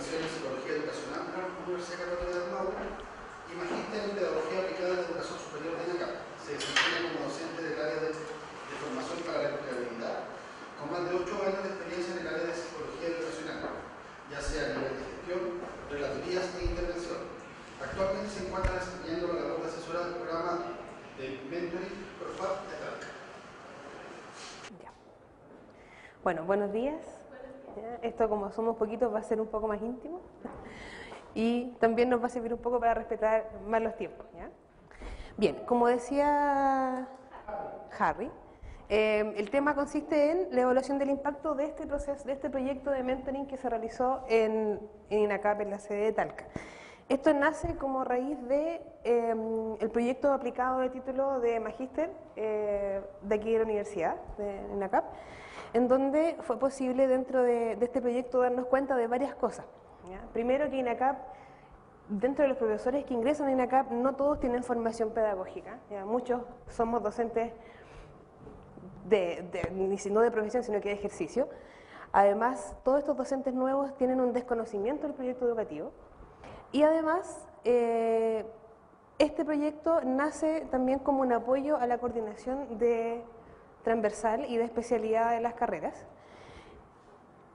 Intervención en Psicología Educacional de la Universidad Católica del Maule y magíster en Pedagogía Aplicada de Educación Superior de INACAP. Se desempeña como docente del área de formación para la empleabilidad, con más de 8 años de experiencia en el área de Psicología Educacional, ya sea a nivel de gestión, relatorías e intervención. Actualmente se encuentra desempeñando la labor de asesora del programa de mentoring PROFAP de Talca. Bueno, buenos días. Esto, como somos poquitos, va a ser un poco más íntimo y también nos va a servir un poco para respetar más los tiempos, ¿ya? Bien, como decía Harry, el tema consiste en la evaluación del impacto de este proceso, de este proyecto de mentoring que se realizó en INACAP, en la sede de Talca. Esto nace como raíz de el proyecto aplicado de título de magíster de aquí de la universidad, de INACAP, en donde fue posible dentro de este proyecto darnos cuenta de varias cosas, ¿ya? Primero, que INACAP, dentro de los profesores que ingresan a INACAP, no todos tienen formación pedagógica, ¿ya? Muchos somos docentes no de profesión, sino que de ejercicio. Además, todos estos docentes nuevos tienen un desconocimiento del proyecto educativo y además este proyecto nace también como un apoyo a la coordinación de transversal y de especialidad de las carreras,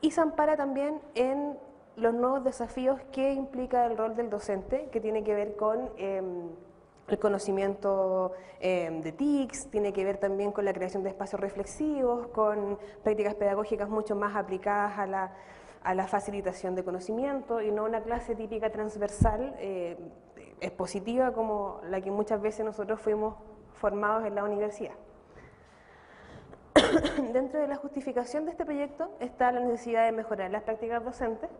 y se ampara también en los nuevos desafíos que implica el rol del docente, que tiene que ver con el conocimiento de TICs, tiene que ver también con la creación de espacios reflexivos, con prácticas pedagógicas mucho más aplicadas a la facilitación de conocimiento y no una clase típica transversal expositiva como la que muchas veces nosotros fuimos formados en la universidad. Dentro de la justificación de este proyecto está la necesidad de mejorar las prácticas docentes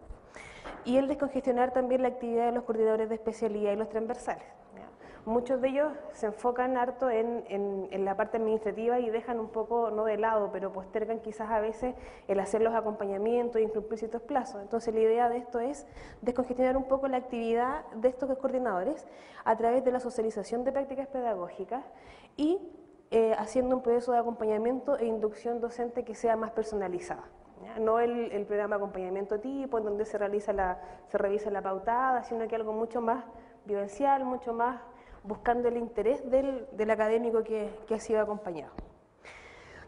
y el descongestionar también la actividad de los coordinadores de especialidad y los transversales, ¿ya? Muchos de ellos se enfocan harto en la parte administrativa y dejan un poco, no de lado, pero postergan quizás a veces el hacer los acompañamientos y incumplir ciertos plazos. Entonces la idea de esto es descongestionar un poco la actividad de estos coordinadores a través de la socialización de prácticas pedagógicas y haciendo un proceso de acompañamiento e inducción docente que sea más personalizada, ¿ya? No el programa de acompañamiento tipo, en donde se revisa la pautada, sino que algo mucho más vivencial, mucho más buscando el interés del académico que ha sido acompañado.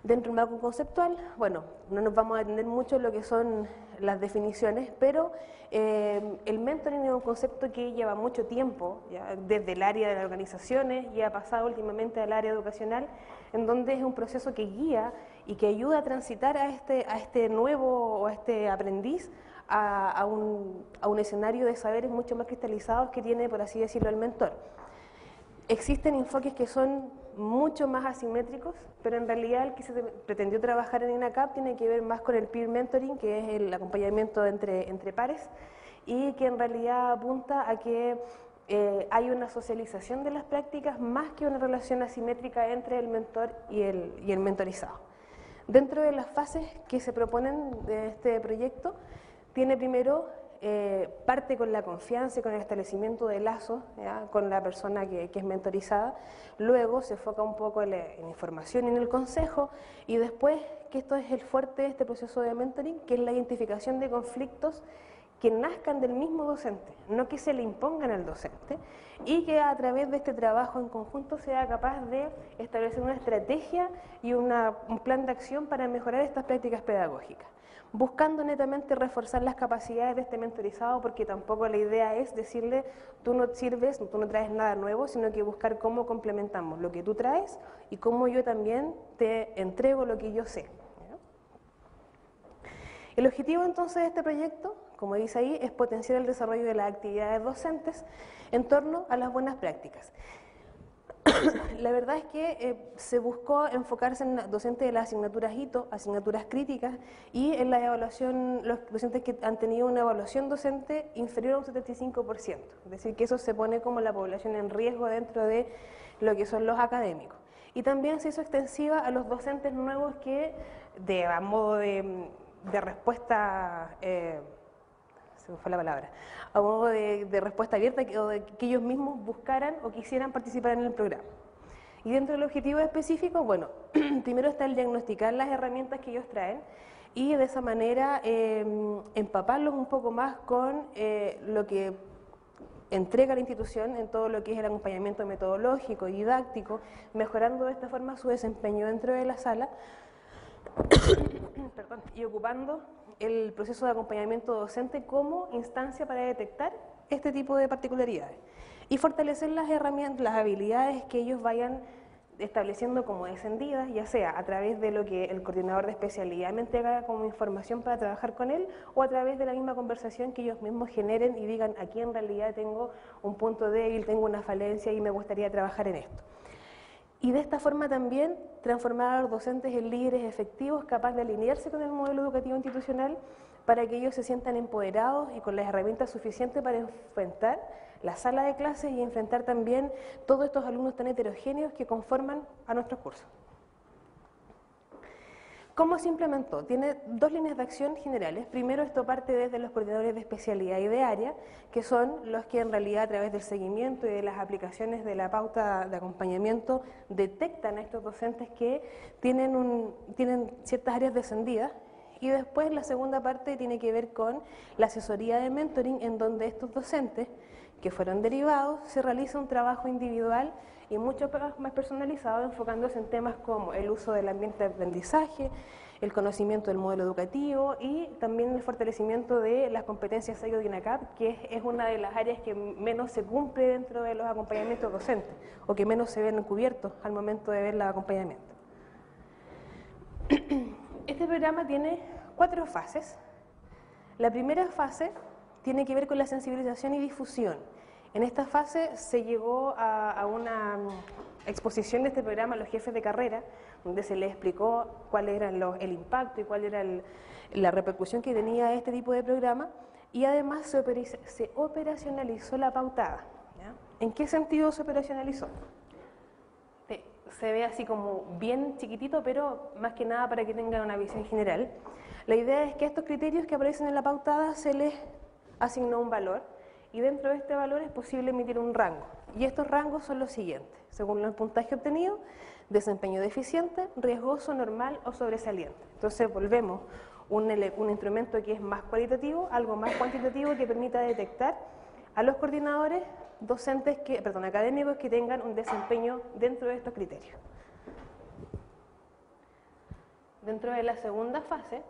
Dentro del marco conceptual, bueno, no nos vamos a detener mucho en lo que son las definiciones, pero el mentoring es un concepto que lleva mucho tiempo, ya, desde el área de las organizaciones y ha pasado últimamente al área educacional, en donde es un proceso que guía y que ayuda a transitar a este nuevo o a este aprendiz a un escenario de saberes mucho más cristalizados que tiene, por así decirlo, el mentor. Existen enfoques que son mucho más asimétricos, pero en realidad el que se pretendió trabajar en INACAP tiene que ver más con el peer mentoring, que es el acompañamiento entre pares, y que en realidad apunta a que hay una socialización de las prácticas más que una relación asimétrica entre el mentor y el mentorizado. Dentro de las fases que se proponen de este proyecto, tiene primero parte con la confianza y con el establecimiento de lazos, ¿ya?, con la persona que es mentorizada. Luego se enfoca un poco en la información y en el consejo, y después, que esto es el fuerte de este proceso de mentoring, que es la identificación de conflictos que nazcan del mismo docente, no que se le impongan al docente, y que a través de este trabajo en conjunto sea capaz de establecer una estrategia y un plan de acción para mejorar estas prácticas pedagógicas, buscando netamente reforzar las capacidades de este mentorizado, porque tampoco la idea es decirle tú no sirves, tú no traes nada nuevo, sino que buscar cómo complementamos lo que tú traes y cómo yo también te entrego lo que yo sé. El objetivo entonces de este proyecto, como dice ahí, es potenciar el desarrollo de las actividades docentes en torno a las buenas prácticas. La verdad es que se buscó enfocarse en docentes de las asignaturas hito, asignaturas críticas, y en la evaluación, los docentes que han tenido una evaluación docente inferior a un 75%, es decir, que eso se pone como la población en riesgo dentro de lo que son los académicos. Y también se hizo extensiva a los docentes nuevos que, a modo de respuesta, se me fue la palabra, a modo de respuesta abierta, o de que ellos mismos buscaran o quisieran participar en el programa. Y dentro del objetivo específico, bueno, primero está el diagnosticar las herramientas que ellos traen, y de esa manera empaparlos un poco más con lo que entrega la institución en todo lo que es el acompañamiento metodológico y didáctico, mejorando de esta forma su desempeño dentro de la sala perdón, y ocupando el proceso de acompañamiento docente como instancia para detectar este tipo de particularidades y fortalecer las herramientas, las habilidades que ellos vayan estableciendo como descendidas, ya sea a través de lo que el coordinador de especialidad me entrega como información para trabajar con él, o a través de la misma conversación que ellos mismos generen y digan, aquí en realidad tengo un punto débil, tengo una falencia y me gustaría trabajar en esto. Y de esta forma también transformar a los docentes en líderes efectivos, capaces de alinearse con el modelo educativo institucional, para que ellos se sientan empoderados y con las herramientas suficientes para enfrentar la sala de clases y enfrentar también todos estos alumnos tan heterogéneos que conforman a nuestros cursos. ¿Cómo se implementó? Tiene dos líneas de acción generales. Primero, esto parte desde los coordinadores de especialidad y de área, que son los que en realidad a través del seguimiento y de las aplicaciones de la pauta de acompañamiento detectan a estos docentes que tienen ciertas áreas descendidas. Y después la segunda parte tiene que ver con la asesoría de mentoring, en donde estos docentes que fueron derivados se realiza un trabajo individual y mucho más personalizado, enfocándose en temas como el uso del ambiente de aprendizaje, el conocimiento del modelo educativo y también el fortalecimiento de las competencias SAICO y INACAP, que es una de las áreas que menos se cumple dentro de los acompañamientos docentes o que menos se ven cubiertos al momento de ver los acompañamientos. Este programa tiene 4 fases. La primera fase tiene que ver con la sensibilización y difusión. En esta fase se llegó a una exposición de este programa a los jefes de carrera, donde se les explicó cuál era el impacto y cuál era la repercusión que tenía este tipo de programa, y además se operacionalizó la pautada. ¿Ya? ¿En qué sentido se operacionalizó? Se ve así como bien chiquitito, pero más que nada para que tengan una visión general. La idea es que a estos criterios que aparecen en la pautada se les asignó un valor, y dentro de este valor es posible emitir un rango. Y estos rangos son los siguientes, según el puntaje obtenido: desempeño deficiente, riesgoso, normal o sobresaliente. Entonces volvemos un instrumento que es más cualitativo, algo más cuantitativo, que permita detectar a los coordinadores académicos que tengan un desempeño dentro de estos criterios. Dentro de la segunda fase,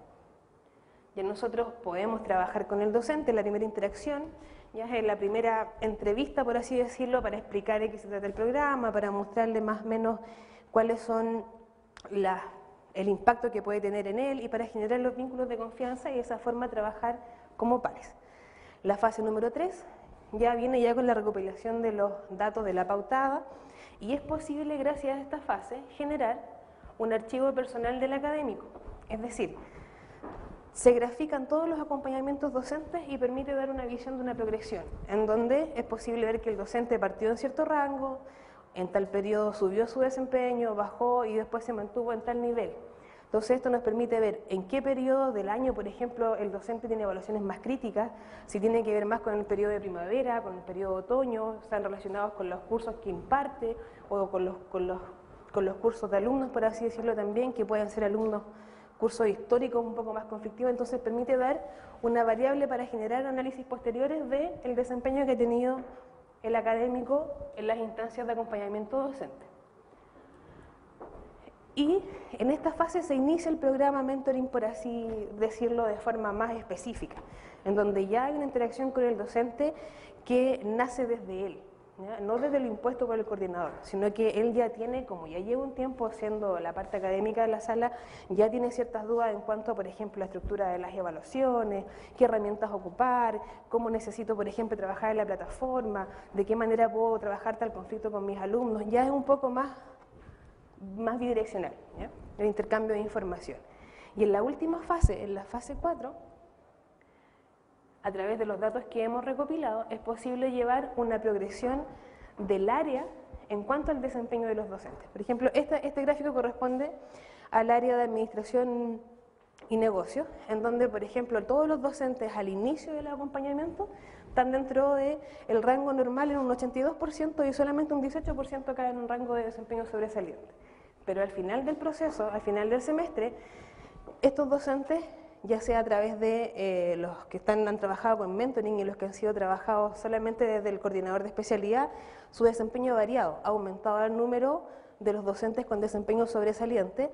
ya nosotros podemos trabajar con el docente en la primera interacción, ya es la primera entrevista, por así decirlo, para explicar de qué se trata el programa, para mostrarle más o menos cuáles son el impacto que puede tener en él y para generar los vínculos de confianza y de esa forma trabajar como pares. La fase número 3 ya viene ya con la recopilación de los datos de la pautada, y es posible, gracias a esta fase, generar un archivo personal del académico. Es decir, se grafican todos los acompañamientos docentes y permite dar una visión de una progresión, en donde es posible ver que el docente partió en cierto rango, en tal periodo subió su desempeño, bajó y después se mantuvo en tal nivel. Entonces esto nos permite ver en qué periodo del año, por ejemplo, el docente tiene evaluaciones más críticas, si tiene que ver más con el periodo de primavera, con el periodo de otoño, están relacionados con los cursos que imparte o con los cursos de alumnos, por así decirlo también, que pueden ser alumnos cursos históricos un poco más conflictivos. Entonces permite dar una variable para generar análisis posteriores del desempeño que ha tenido el académico en las instancias de acompañamiento docente. Y en esta fase se inicia el programa mentoring, por así decirlo, de forma más específica, en donde ya hay una interacción con el docente que nace desde él, ¿ya? No desde lo impuesto por el coordinador, sino que él ya tiene, como ya lleva un tiempo haciendo la parte académica de la sala, ya tiene ciertas dudas en cuanto a, por ejemplo, la estructura de las evaluaciones, qué herramientas ocupar, cómo necesito, por ejemplo, trabajar en la plataforma, de qué manera puedo trabajar tal conflicto con mis alumnos. Ya es un poco más bidireccional, ¿ya? El intercambio de información. Y en la última fase, en la fase 4, a través de los datos que hemos recopilado, es posible llevar una progresión del área en cuanto al desempeño de los docentes. Por ejemplo, este gráfico corresponde al área de administración y negocios, en donde, por ejemplo, todos los docentes al inicio del acompañamiento están dentro del rango normal en un 82% y solamente un 18% cae en un rango de desempeño sobresaliente. Pero al final del proceso, al final del semestre, Estos docentes, ya sea a través de los que han trabajado con mentoring y los que han sido trabajados solamente desde el coordinador de especialidad, su desempeño ha variado, ha aumentado el número de los docentes con desempeño sobresaliente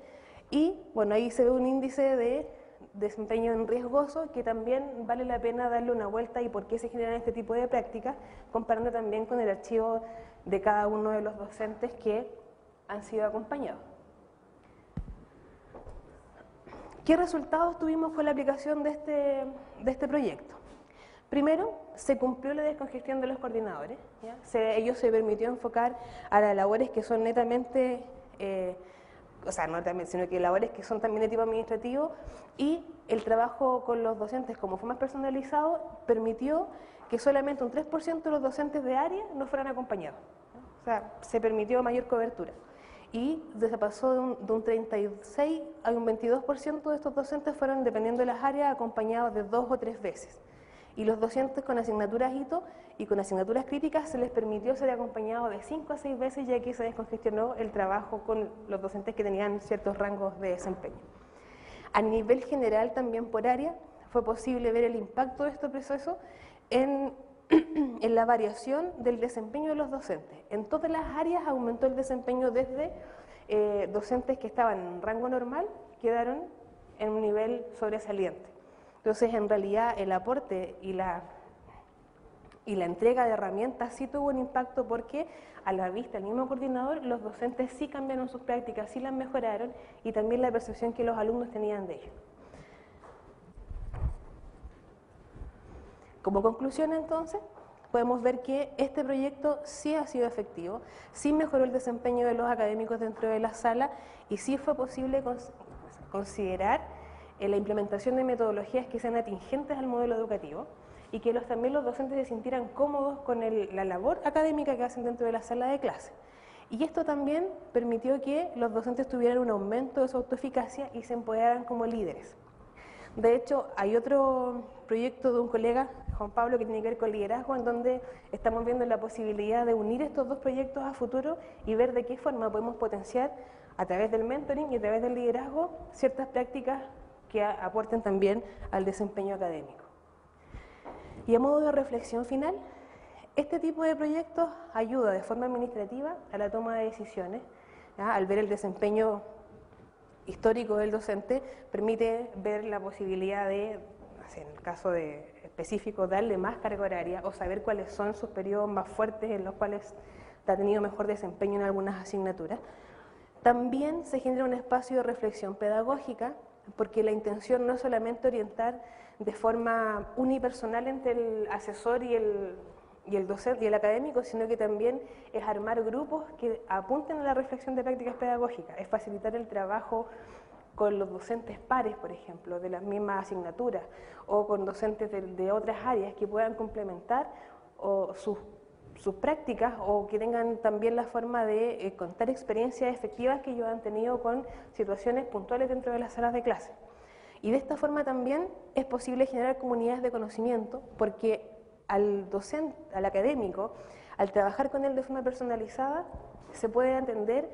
y bueno, ahí se ve un índice de desempeño en riesgoso que también vale la pena darle una vuelta y por qué se generan este tipo de prácticas, comparando también con el archivo de cada uno de los docentes que han sido acompañados. ¿Qué resultados tuvimos con la aplicación de este proyecto? Primero, se cumplió la descongestión de los coordinadores, ¿ya? Ellos se permitió enfocar a las labores que son netamente, o sea, no netamente, sino que labores que son también de tipo administrativo, y el trabajo con los docentes, como fue más personalizado, permitió que solamente un 3% de los docentes de área no fueran acompañados, ¿no? O sea, se permitió mayor cobertura. Y se pasó de un 36 a un 22% de estos docentes fueron, dependiendo de las áreas, acompañados de 2 o 3 veces. Y los docentes con asignaturas hito y con asignaturas críticas se les permitió ser acompañados de 5 a 6 veces, ya que se descongestionó el trabajo con los docentes que tenían ciertos rangos de desempeño. A nivel general, también por área, fue posible ver el impacto de este proceso en la variación del desempeño de los docentes. En todas las áreas aumentó el desempeño desde docentes que estaban en rango normal, quedaron en un nivel sobresaliente. Entonces, en realidad, el aporte y la entrega de herramientas sí tuvo un impacto porque, a la vista del mismo coordinador, los docentes sí cambiaron sus prácticas, sí las mejoraron y también la percepción que los alumnos tenían de ellos. Como conclusión, entonces, podemos ver que este proyecto sí ha sido efectivo, sí mejoró el desempeño de los académicos dentro de la sala y sí fue posible considerar la implementación de metodologías que sean atingentes al modelo educativo y que también los docentes se sintieran cómodos con la labor académica que hacen dentro de la sala de clase. Y esto también permitió que los docentes tuvieran un aumento de su autoeficacia y se empoderaran como líderes. De hecho, hay otro proyecto de un colega, Juan Pablo, que tiene que ver con liderazgo, en donde estamos viendo la posibilidad de unir estos dos proyectos a futuro y ver de qué forma podemos potenciar a través del mentoring y a través del liderazgo ciertas prácticas que aporten también al desempeño académico. Y a modo de reflexión final, este tipo de proyectos ayuda de forma administrativa a la toma de decisiones, ¿ya? Al ver el desempeño histórico del docente, permite ver la posibilidad de, en el caso específico, darle más carga horaria o saber cuáles son sus periodos más fuertes en los cuales ha tenido mejor desempeño en algunas asignaturas. También se genera un espacio de reflexión pedagógica, porque la intención no es solamente orientar de forma unipersonal entre el asesor y el docente y el académico, sino que también es armar grupos que apunten a la reflexión de prácticas pedagógicas, es facilitar el trabajo con los docentes pares, por ejemplo, de las mismas asignaturas, o con docentes de otras áreas que puedan complementar sus prácticas o que tengan también la forma de contar experiencias efectivas que ellos han tenido con situaciones puntuales dentro de las salas de clase. Y de esta forma también es posible generar comunidades de conocimiento, porque al docente, al académico, al trabajar con él de forma personalizada, se puede entender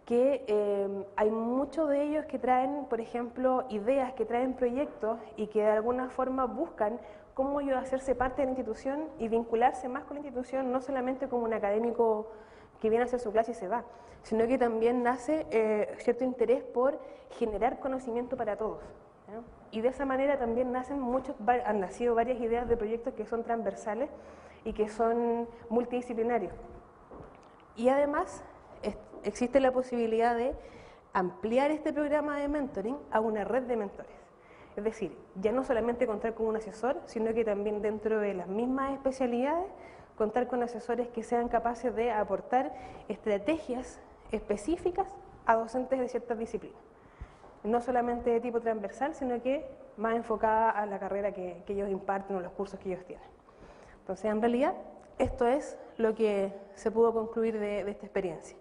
que hay muchos de ellos que traen, por ejemplo, ideas, que traen proyectos y que de alguna forma buscan cómo ellos hacerse parte de la institución y vincularse más con la institución, no solamente como un académico que viene a hacer su clase y se va, sino que también nace cierto interés por generar conocimiento para todos, ¿no? Y de esa manera también han nacido varias ideas de proyectos que son transversales y que son multidisciplinarios. Y además existe la posibilidad de ampliar este programa de mentoring a una red de mentores. Es decir, ya no solamente contar con un asesor, sino que también dentro de las mismas especialidades, contar con asesores que sean capaces de aportar estrategias específicas a docentes de ciertas disciplinas. No solamente de tipo transversal, sino que más enfocada a la carrera que ellos imparten o los cursos que ellos tienen. Entonces, en realidad, esto es lo que se pudo concluir de esta experiencia.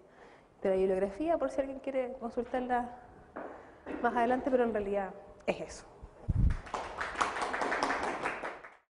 De la bibliografía, por si alguien quiere consultarla más adelante, pero en realidad es eso.